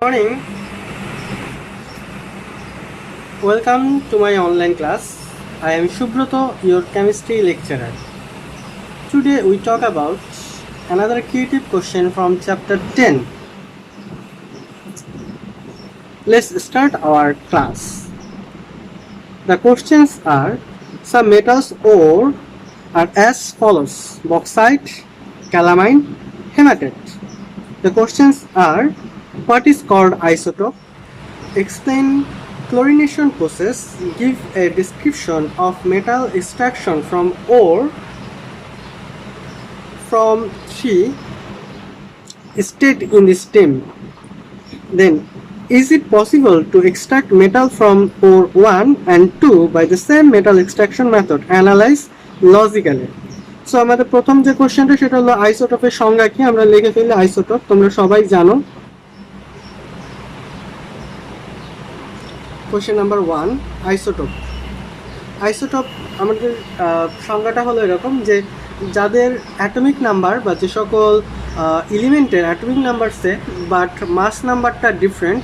Morning, welcome to my online class. I am Shubroto, your chemistry lecturer. Today we talk about another creative question from chapter 10. Let's start our class. The questions are: some metals ore are as follows: bauxite, calamine, hematite. The questions are: what is called isotope? Explain chlorination process. Give a description of metal extraction from ore from 3 state in the stem. Then, is it possible to extract metal from ore 1 and 2 by the same metal extraction method? Analyze logically. So আমাদের প্রথম যে কোশ্চেনটা সেটা হলো আইসোটোপের সংজ্ঞা কি। আমরা লিখে ফেললে আইসোটোপ, তোমরা সবাই জানো। Question number 1, isotope. আইসোটোপ আমাদের সংজ্ঞাটা হলো এরকম যে যাদের অ্যাটমিক নাম্বার বা যে সকল এলিমেন্টের atomic number same but mass নাম্বারটা ডিফারেন্ট,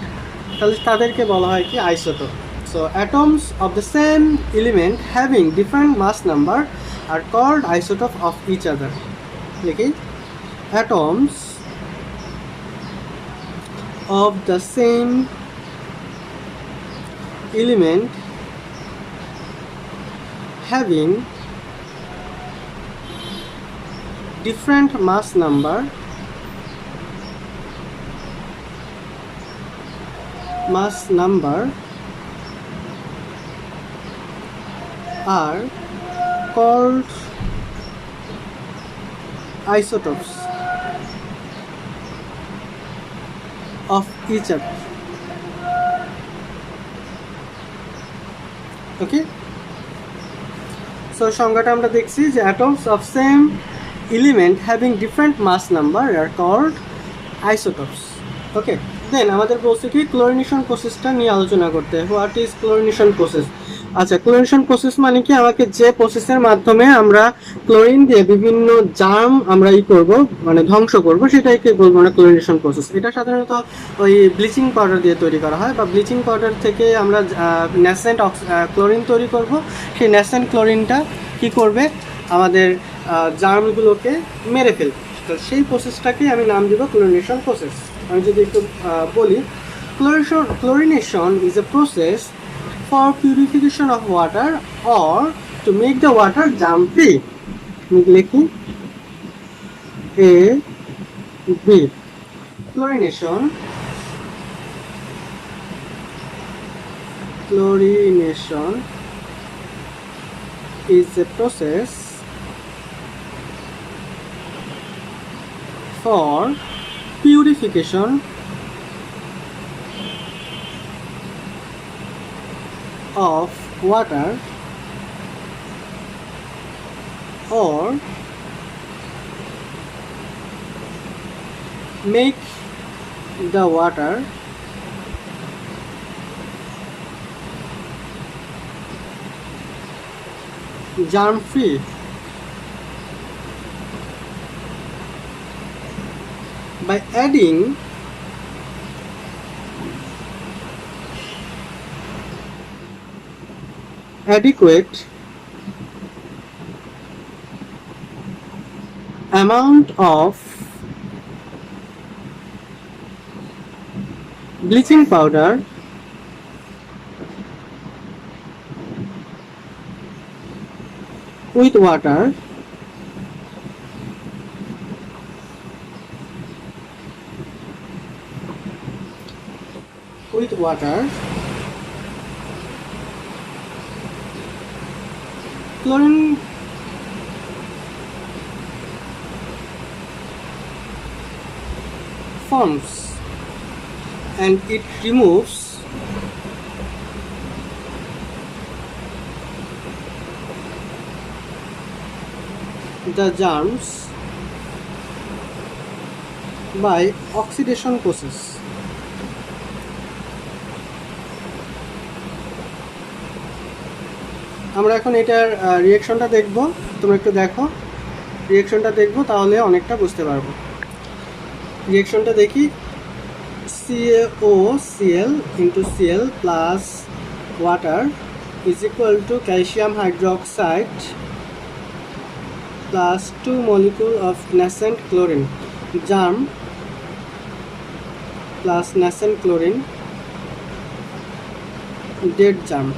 তাহলে তাদেরকে বলা হয় কি isotope. So atoms of the same element having different mass number are called isotope of each other. দেখি, atoms of the same element having different mass number are called isotopes of each other. Okay, so সংজ্ঞাটা আমরা দেখছি যে atoms of same element having different mass number are called isotopes. Okay, then আমাদের বলছে কি chlorination প্রসেসটা নিয়ে আলোচনা করতে। What is chlorination process? আচ্ছা, ক্লোরিনেশন প্রসেস মানে কি, আমাকে যে প্রসেসের মাধ্যমে আমরা ক্লোরিন দিয়ে বিভিন্ন জার্ম আমরা মানে ধ্বংস করব, সেটাকে বলবো না ক্লোরিনেশন প্রসেস। এটা সাধারণত ওই ব্লিচিং পাউডার দিয়ে তৈরি করা হয়, বা ব্লিচিং পাউডার থেকে আমরা ন্যাসেন্ট ক্লোরিন তৈরি করব। সেই ন্যাসেন্ট ক্লোরিনটা কি করবে, আমাদের জার্মগুলোকে মেরে ফেলবে। তো সেই প্রসেসটাকেই আমি নাম দেবো ক্লোরিনেশন প্রসেস। আমি যদি একটু বলি, chlorination is a process for purification of water or to make the water germ free. লিখি A B। chlorination is a process for purification of water or make the water germ free. By adding adequate amount of bleaching powder with water, chlorine forms and it removes the germs by oxidation process. আমরা এখন এটার রিঅ্যাকশনটা দেখব। তোমরা একটু দেখো, রিঅ্যাকশনটা দেখব, তাহলে অনেকটা বুঝতে পারবো। রিঅ্যাকশনটা দেখি। CaOCl into Cl plus water is equal to calcium hydroxide plus 2 molecule of nascent chlorine, germ plus nascent chlorine, dead germ.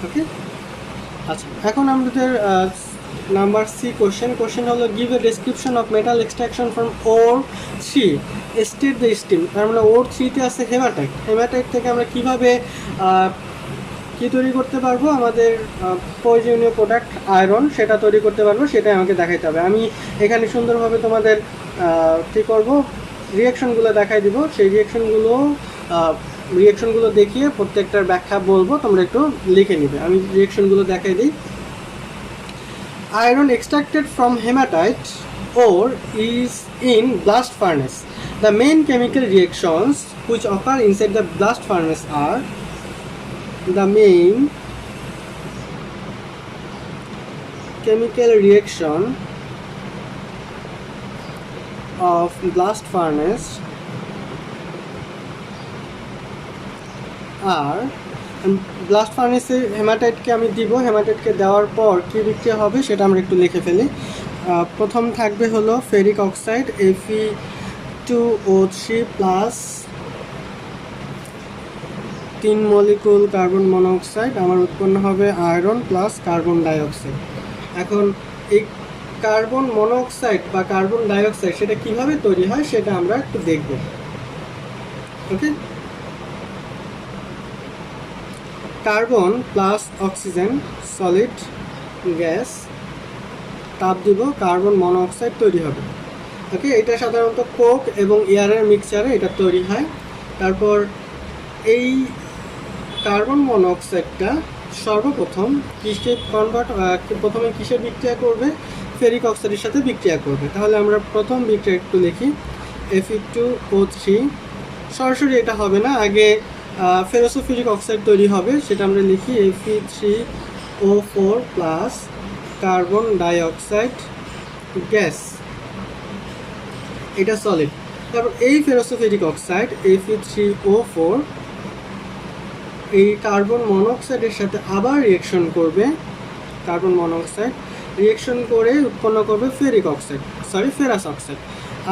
ওকে, আচ্ছা এখন আমাদের নাম্বার সি কোশ্চেন হলো give a description of metal extraction from or 3 state the steam. তার মানে ওর 3-তে আছে hematite থেকে আমরা কিভাবে কি তৈরি করতে পারবো, আমাদের প্রয়োজনীয় প্রোডাক্ট আয়রন সেটা তৈরি করতে পারবো, সেটাই আমাকে দেখাইতে হবে। আমি এখানে সুন্দরভাবে তোমাদের কী করবো রিয়াকশনগুলো দেখাই দিব, সেই রিয়াকশনগুলো দেখিয়ে প্রত্যেকটার ব্যাখ্যা বলবো, তোমরা একটু লিখে নিবে। আমি রিয়াকশনগুলো দেখাই দিই। Iron extracted from hematite ore is in blast furnace. The main chemical reactions which occur inside the blast furnace are the main chemical reaction of blast furnace are blast ফার্নেসে হেমাটাইটকে আমি দিব, হেমাটাইটকে দেওয়ার পর কী বিক্রিয়া হবে সেটা আমরা একটু লিখে ফেলি। প্রথম থাকবে হলো ferric oxide Fe2O3 plus 3 molecule carbon monoxide, আমার উৎপন্ন হবে আয়রন প্লাস কার্বন ডাইঅক্সাইড। এখন এই কার্বন মনোঅক্সাইড বা কার্বন ডাইঅক্সাইড সেটা কিভাবে তৈরি হয় সেটা আমরা একটু দেখব। Okay, carbon plus oxygen solid gas, তাপ দিব, কার্বন মনোঅক্সাইড তৈরি হবে। ওকে, এটা সাধারণত কোক এবং এয়ারের মিক্সচারে এটা তৈরি হয়। তারপর এই কার্বন মনোঅক্সাইডটা সর্বপ্রথম প্রথমে কিসের বিক্রিয়া করবে, ফেরিক অক্সাইডের সাথে বিক্রিয়া করবে। তাহলে আমরা প্রথম বিক্রিয়া একটু লিখি Fe2O3, সরাসরি এটা হবে না, আগে ফেরোসোফিরিক অক্সাইড তৈরি হবে, সেটা আমরা লিখি Fe3O4 plus carbon dioxide gas, এটা সলিড। তারপর এই ফেরোসোফিরিক অক্সাইড Fe3O4 এই কার্বন মনোঅক্সাইডের সাথে আবার রিয়েকশন করবে, কার্বন মনোঅক্সাইড রিয়েকশন করে উৎপন্ন করবে ফেরাস অক্সাইড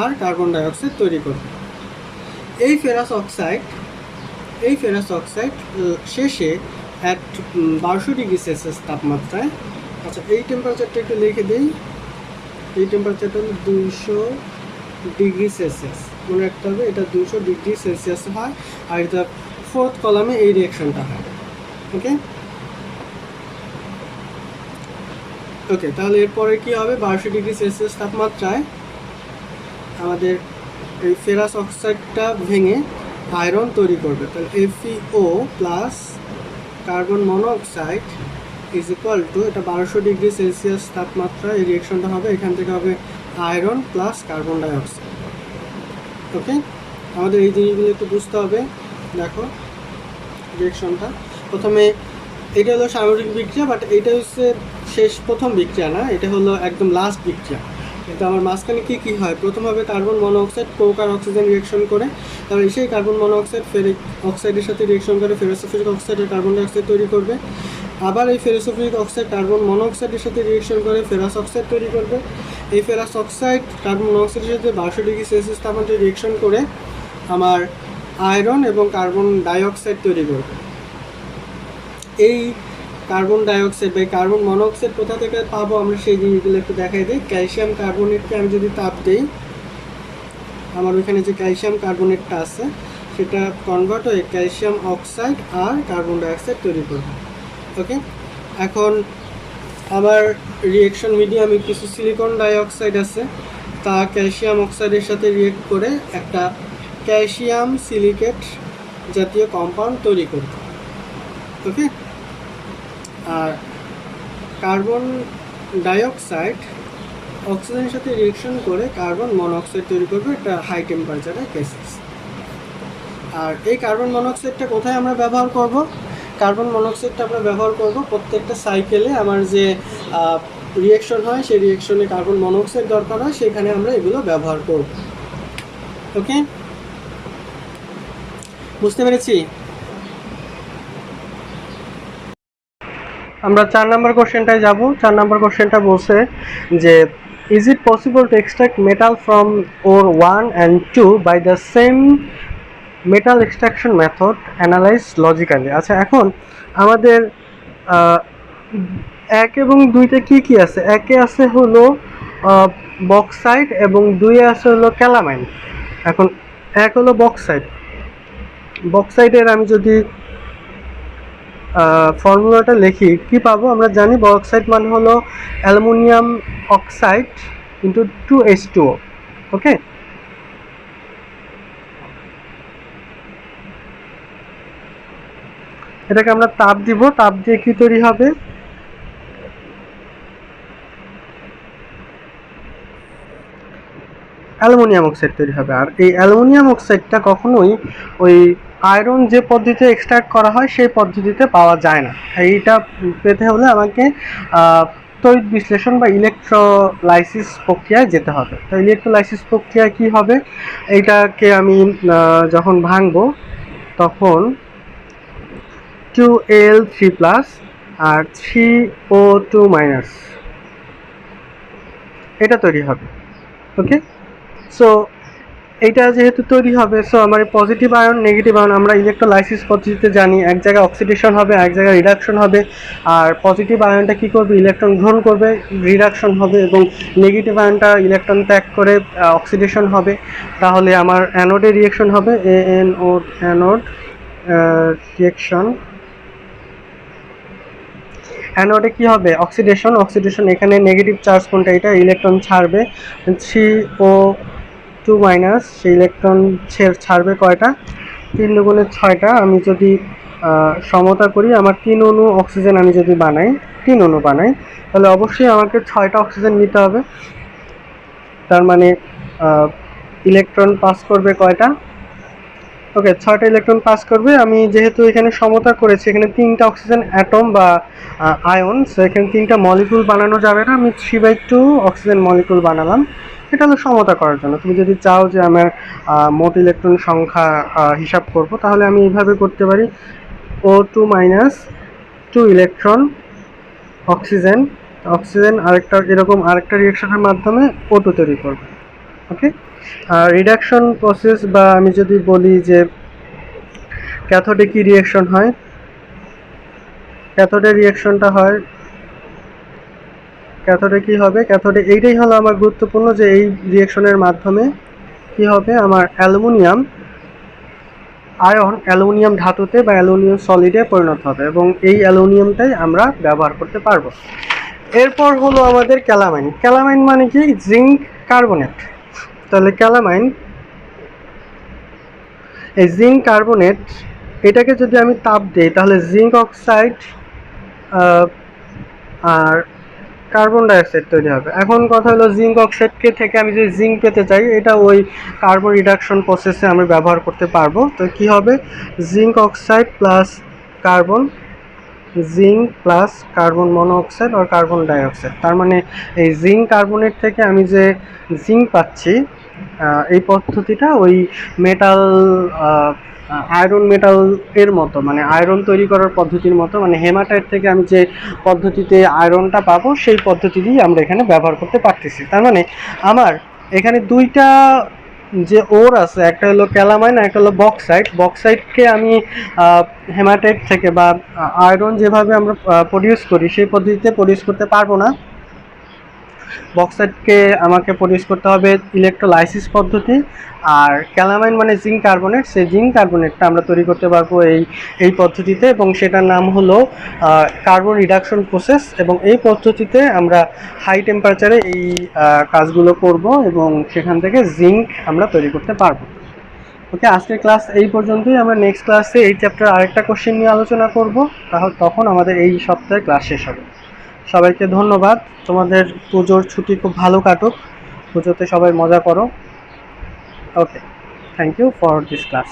আর কার্বন ডাইঅক্সাইড তৈরি করবে। এই ফেরাস অক্সাইড শেষে অ্যাট 1200 ডিগ্রি সেলসিয়াস তাপমাত্রায়, আচ্ছা এই টেম্পারেচারটা একটু লিখে দিই, এই টেম্পারেচারটা হলো 200 ডিগ্রি সেলসিয়াস, মনে রাখতে হবে এটা 200 ডিগ্রি সেলসিয়াস হয়, আর এটা 4th কলামে এই রিয়াকশনটা হয়। ওকে, তাহলে এরপরে কি হবে, 1200 ডিগ্রি সেলসিয়াস তাপমাত্রায় আমাদের এই ফেরাস অক্সাইডটা ভেঙে আয়রন তৈরি করবে। তাহলে FeO plus carbon monoxide is equal to, এটা 1200 ডিগ্রি সেলসিয়াস তাপমাত্রা এই রিয়েকশনটা হবে, এখান থেকে হবে আয়রন প্লাস কার্বন ডাইঅক্সাইড। ওকে, আমাদের এই জিনিসগুলো একটু বুঝতে হবে। দেখো রিয়েকশনটা প্রথমে এটা হলো সামরিক বিক্রিয়া, বাট এটা হচ্ছে প্রথম বিক্রিয়া না, এটা হলো একদম লাস্ট বিক্রিয়া। কিন্তু আমার মাঝখানে কী হয়, প্রথম হবে কার্বন মনোঅক্সাইড কোক আর অক্সিজেন রিয়েকশন করে, তারপরে সেই কার্বন মনোঅক্সাইড ফেরিক অক্সাইডের সাথে রিয়েকশন করে ফেরোসোফিরিক অক্সাইড আর কার্বন ডাইঅক্সাইড তৈরি করবে। আবার এই ফেরোসোফিরিক অক্সাইড কার্বন মনোঅক্সাইডের সাথে রিয়েকশন করে ফেরাস অক্সাইড তৈরি করবে। এই ফেরাস অক্সাইড কার্বন মনোঅক্সাইডের সাথে 1200 ডিগ্রি সেলসিয়াস তাপমাত্রায় রিয়েকশন করে আমার আয়রন এবং কার্বন ডাইঅক্সাইড তৈরি করবে। এই কার্বন ডাইঅক্সাইড বা কার্বন মনোঅক্সাইড কোথা থেকে পাবো আমরা সেই জিনিসগুলো একটু দেখাই দিই। ক্যালসিয়াম কার্বনেটকে আমি যদি তাপ দিই, আমার ওইখানে যে ক্যালসিয়াম কার্বনেটটা আছে সেটা কনভার্ট হয়ে ক্যালসিয়াম অক্সাইড আর কার্বন ডাইঅক্সাইড তৈরি করবে। ওকে, এখন আমার রিয়েকশন মিডিয়ামে কিছু সিলিকন ডাইঅক্সাইড আছে, তা ক্যালসিয়াম অক্সাইডের সাথে রিয়েক্ট করে একটা ক্যালসিয়াম সিলিকেট জাতীয় কম্পাউন্ড তৈরি করবে। ওকে, আর কার্বন ডাইঅক্সাইড অক্সিজেনের সাথে রিয়েকশন করে কার্বন মনোঅক্সাইড তৈরি করবে একটা হাই টেম্পারেচারে কেসেস। আর এই কার্বন মনোঅক্সাইডটা কোথায় আমরা ব্যবহার করব, কার্বন মনোঅক্সাইডটা আমরা ব্যবহার করব প্রত্যেকটা সাইকেলে আমার যে রিয়েকশন হয়, সেই রিয়েকশনে কার্বন মনোক্সাইড দরকার হয়, সেখানে আমরা এগুলো ব্যবহার করব। ওকে, বুঝতে পেরেছি? আমরা 4 নম্বর কোশ্চেনটায় যাব। 4 নম্বর কোশ্চেনটা বলছে যে is it possible to extract metal from ore 1 and 2 by the same metal extraction method analyse logically. আচ্ছা, এখন আমাদের 1 এবং 2তে কি কি আছে? 1-এ আছে হলো বক্সাইট এবং 2-এ আছে হলো ক্যালামাইন। এখন 1 হলো বক্সাইট। বক্সাইটের আমি যদি ফর্মুলাটা লিখি কি পাবো? আমরা জানি বক্সাইট মানে হলো অ্যালুমিনিয়াম অক্সাইড ইন্টু 2H2O। ওকে, এটাকে আমরা তাপ দিব, তাপ দিয়ে কি তৈরি হবে? অ্যালুমিনিয়াম অক্সাইড তৈরি হবে। আর এই অ্যালুমিনিয়াম অক্সাইডটা কখনোই ওই আয়রন যে পদ্ধতিতে এক্সট্রাক্ট করা হয় সেই পদ্ধতিতে পাওয়া যায় না। এইটা পেতে হলে আমাকে তড়িৎ বিশ্লেষণ বা ইলেকট্রোলাইসিস প্রক্রিয়ায় যেতে হবে। তো ইলেকট্রোলাইসিস প্রক্রিয়ায় কি হবে? এইটাকে আমি যখন ভাঙবো তখন 2Al3+ আর 3O2- এটা তৈরি হবে। ওকে, সো এইটা যেহেতু তৈরি হবে, সো আমার পজিটিভ আয়ন নেগেটিভ আয়ন আমরা ইলেকট্রোলাইসিস পদ্ধতিতে জানি, এক জায়গায় অক্সিডেশন হবে, এক জায়গায় রিডাকশন হবে। আর পজিটিভ আয়নটা কি করবে? ইলেকট্রন গ্রহণ করবে, রিডাকশন হবে, এবং নেগেটিভ আয়নটা ইলেকট্রন ত্যাগ করে অক্সিডেশন হবে। তাহলে আমার অ্যানোডে রিয়েকশন হবে ANO, অ্যানোড রিয়েকশন। অ্যানোডে কি হবে? অক্সিডেশন। অক্সিডেশন এখানে নেগেটিভ চার্জ কোনটা? এটা ইলেকট্রন ছাড়বে 3O2-, সেই ইলেকট্রন ছাড়বে কয়টা? 3 দুগুণে 6টা। আমি যদি সমতা করি, আমার 3 অণু অক্সিজেন আমি যদি বানাই, 3 অণু বানাই, তাহলে অবশ্যই আমাকে 6টা অক্সিজেন নিতে হবে। তার মানে ইলেকট্রন পাস করবে কয়টা? ওকে, 6টা ইলেকট্রন পাস করবে। আমি যেহেতু এখানে সমতা করেছি, এখানে 3টা অক্সিজেন অ্যাটম বা আয়ন, সো এখানে 3টা মলিকুল বানানো যাবে না, আমি 3/2 অক্সিজেন মলিকুল বানালাম। এটা হলো সমতা করার জন্য। তুমি যদি চাও যে আমার মোট ইলেকট্রন সংখ্যা হিসাব করব, তাহলে আমি এইভাবে করতে পারি O2- 2 ইলেকট্রন অক্সিজেন। অক্সিজেন আরেকটা এরকম আরেকটা রিয়েকশনের মাধ্যমে O2 তৈরি করবে। ওকে, রিডাকশন প্রসেস, বা আমি যদি বলি যে ক্যাথোডে কি রিয়েকশন হয়? ক্যাথোডে রিয়েকশনটা হয়, ক্যাথোডে কি হবে? ক্যাথোডে এইটাই হলো আমার গুরুত্বপূর্ণ, যে এই রিয়েকশনের মাধ্যমে কি হবে? আমার অ্যালুমিনিয়াম আয়ন অ্যালুমিনিয়াম ধাতুতে বা অ্যালুমিনিয়াম সলিডে পরিণত হবে, এবং এই অ্যালুমিনিয়ামটাই আমরা ব্যবহার করতে পারবো। এরপর হলো আমাদের ক্যালামাইন। ক্যালামাইন মানে কি? Zinc carbonate. তাহলে ক্যালামাইন, এই জিঙ্ক কার্বনেট, এটাকে যদি আমি তাপ দিই তাহলে জিঙ্ক অক্সাইড আর কার্বন ডাইঅক্সাইড তৈরি হবে। এখন কথা হলো, জিঙ্ক অক্সাইডকে থেকে আমি যদি জিঙ্ক পেতে চাই, এটা ওই কার্বন রিডাকশন প্রসেসে আমি ব্যবহার করতে পারবো। তো কি হবে? Zinc oxide plus carbon, zinc plus carbon monoxide আর কার্বন ডাইঅক্সাইড। তার মানে এই জিঙ্ক কার্বনেট থেকে আমি যে জিঙ্ক পাচ্ছি, এই পদ্ধতিটা ওই মেটাল আয়রন মেটাল এর মতো, মানে আয়রন তৈরি করার পদ্ধতির মতো, মানে হেমাটাইট থেকে আমি যে পদ্ধতিতে আয়রনটা পাবো সেই পদ্ধতিতেই আমরা এখানে ব্যবহার করতে পারতেছি। তার মানে আমার এখানে 2টা যে ওর আছে, একটা হলো ক্যালামাইন আর একটা হলো বক্সাইট। বক্সাইটকে আমি হেমাটাইট থেকে বা আয়রন যেভাবে আমরা প্রডিউস করি সেই পদ্ধতিতে প্রডিউস করতে পারবো না। বক্সাইটকে আমাকে প্রডিউস করতে হবে ইলেকট্রোলাইসিস পদ্ধতি। আর ক্যালামাইন মানে জিঙ্ক কার্বনেট, সেই জিঙ্ক কার্বনেটটা আমরা তৈরি করতে পারবো এই পদ্ধতিতে, এবং সেটার নাম হলো কার্বন রিডাকশন প্রসেস। এবং এই পদ্ধতিতে আমরা হাই টেম্পারেচারে এই কাজগুলো করব, এবং সেখান থেকে জিঙ্ক আমরা তৈরি করতে পারবো। ওকে, আজকের ক্লাস এই পর্যন্তই। আমরা নেক্সট ক্লাসে এই চ্যাপ্টার আরেকটা কোশ্চেন নিয়ে আলোচনা করব। তাহলে তখন আমাদের এই সপ্তাহে ক্লাস শেষ হবে। সবাইকে ধন্যবাদ। তোমাদের পুজোর ছুটি খুব ভালো কাটুক, পুজোতে সবাই মজা করো। Okay, thank you for this class.